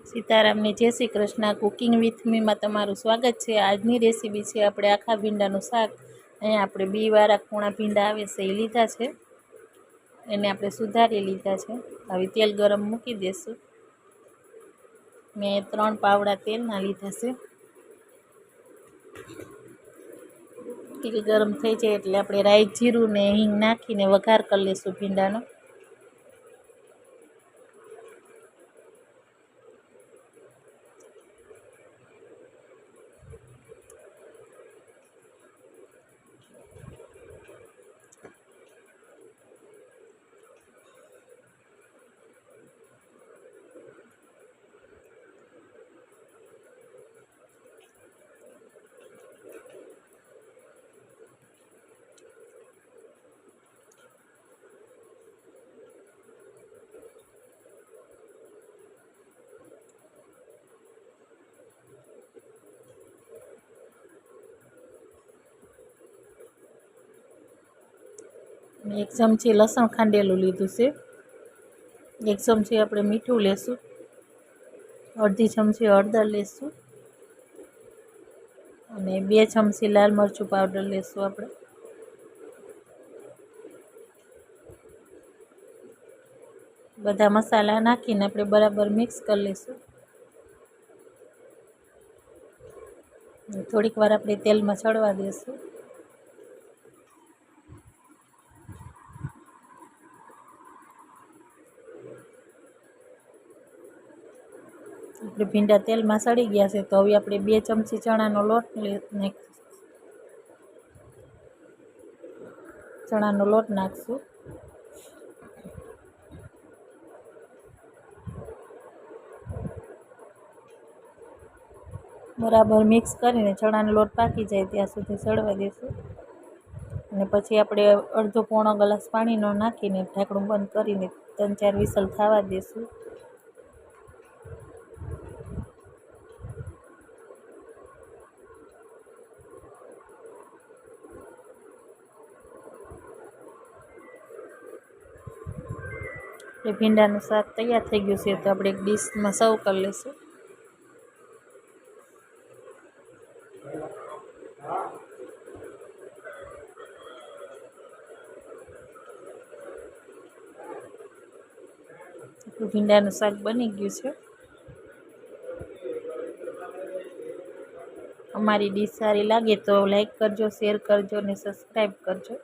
સીતારામને જય Shri Krishna. Cooking with મીમાં તમારું સ્વાગત છે. આજની રેસીપી છે આપણે આખા ભીંડાનું શાક. અહીંયા આપણે બીવાળા કૂણા ભીંડા આવે છે એ લીધા છે, એને આપણે સુધારી લીધા છે. હવે તેલ ગરમ મૂકી દઈશું. મેં 3 પાવડા તેલના લીધા છે. તેલ ગરમ થઈ જાય એટલે આપણે રાઈ જીરું ને હિંગ નાખીને વઘાર કરી લઈશું ભીંડાનો. એક ચમચી લસણ ખાંડેલું લીધું છે. 1 ચમચી આપણે મીઠું લેશું. અડધી ચમચી હળદર લેશું અને 2 ચમચી લાલ મરચું પાવડર લેશું. આપણે બધા મસાલા નાખીને આપણે બરાબર મિક્સ કરી લઈશું. થોડીક વાર આપણે તેલમાં ચડવા દઈશું. આપણે ભીંડા તેલમાં સડી ગયા છે તો હવે આપણે 2 ચમચી ચણાનો લોટ નાખશું. બરાબર મિક્સ કરીને ચણાનો લોટ પાકી જાય ત્યાં સુધી સડવા દઈશું. અને પછી આપણે અડધો પોણો ગ્લાસ પાણીનો નાખીને ઢાંકણું બંધ કરીને 3-4 વિસલ થવા દઈશું. એ ભીંડાનું શાક તૈયાર થઈ ગયું છે તો આપણે એક ડીશમાં સર્વ કરી લઈશું. ભીંડાનું શાક બની ગયું છે. અમારી ડીશ સારી લાગે તો લાઈક કરજો, શેર કરજો અને સબસ્ક્રાઈબ કરજો.